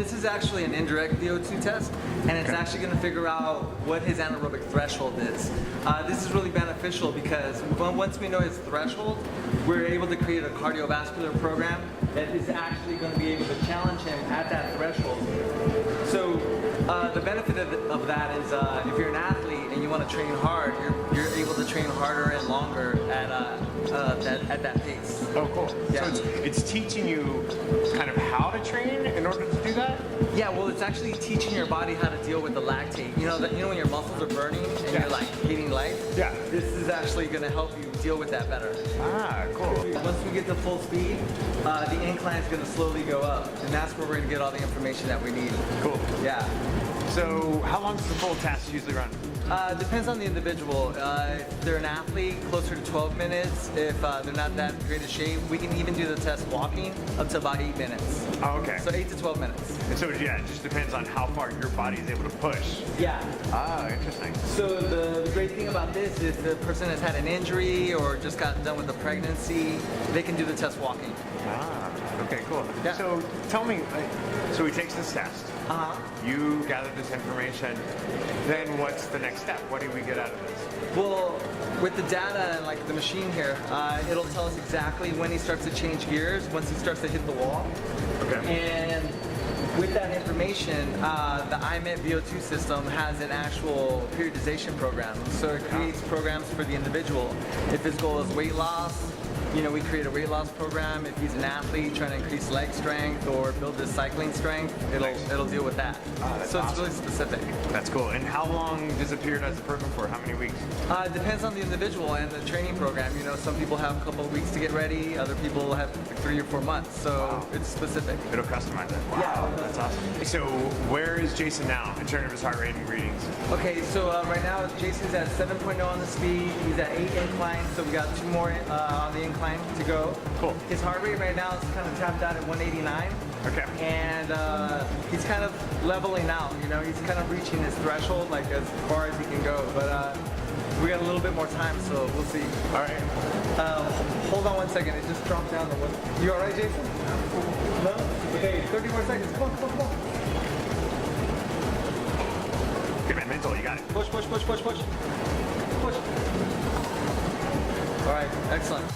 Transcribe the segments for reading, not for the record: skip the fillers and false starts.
this is actually an indirect VO2 test, and it's actually going to figure out what his anaerobic threshold is. This is really beneficial because once we know his threshold, we're able to create a cardiovascular program that is actually going to be able to challenge him at that threshold. So the benefit of that is if you're an athlete and you want to train hard, you're able to train harder and longer at that pace. Oh, cool. Yeah. So it's teaching you kind of how to train in order to do that? Yeah, well, it's actually teaching your body how to deal with the lactate. You know when your muscles are burning and you're like hating life? Yeah. This is actually going to help you deal with that better. Ah, cool. Once we get to full speed, the incline is going to slowly go up, and that's where we're going to get all the information that we need. Cool. Yeah. So how long does the full test usually run? Depends on the individual. If they're an athlete, closer to 12 minutes. If they're not that great a shape, we can even do the test walking up to about 8 minutes. Oh, okay. So 8 to 12 minutes. And so, yeah, it just depends on how far your body is able to push. Yeah. Ah, interesting. So the great thing about this is the person has had an injury or just got done with a pregnancy, they can do the test walking. Ah, okay, cool. Yeah. So tell me, so he takes this test. You gather this information, then what's the next step? What do we get out of this? Well, with the data and like the machine here, it'll tell us exactly when he starts to change gears, once he starts to hit the wall. Okay. And with that information, the IMET VO2 system has an actual periodization program. So it creates programs for the individual. If his goal is weight loss, we create a weight loss program. If he's an athlete trying to increase leg strength or build his cycling strength, it'll deal with that. So it's really specific. That's cool. And how long does it periodize the program for? How many weeks? It depends on the individual and the training program. Some people have a couple of weeks to get ready. Other people have 3 or 4 months. So it's specific. It'll customize it. Wow, Yeah. that's awesome. So where is Jason now in terms of his heart rate and readings? Okay, so right now Jason's at 7.0 on the speed. He's at 8 incline, so we got 2 more on the incline to go. Cool. His heart rate right now is kind of tapped out at 189. Okay. And he's kind of leveling out. He's kind of reaching his threshold, like as far as he can go. But we got a little bit more time, so we'll see. All right. Hold on 1 second. It just dropped down to 1. You all right, Jason? No? Okay, 30 more seconds. Come on, come on, come on. Good man, mental, you got it. Push, push, push, push, push. Push. All right, excellent.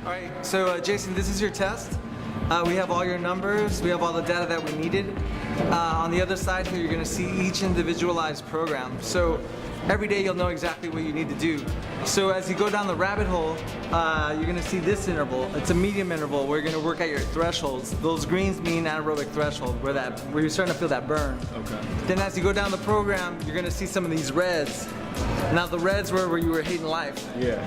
All right, so Jason, this is your test. We have all your numbers, we have all the data that we needed. On the other side here, you're gonna see each individualized program. So every day you'll know exactly what you need to do. So as you go down the rabbit hole, you're gonna see this interval. It's a medium interval where you're gonna work at your thresholds. Those greens mean anaerobic threshold, where you're starting to feel that burn. Okay. Then as you go down the program, you're gonna see some of these reds. Now the reds were where you were hating life. Yeah.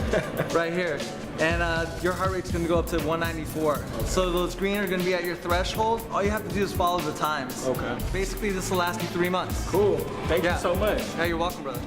Right here. And your heart rate's gonna go up to 194. Okay. So those green are gonna be at your threshold. All you have to do is follow the times. Okay. Basically, this will last you 3 months. Cool. Thank you Yeah. so much. Yeah, you're welcome, brother.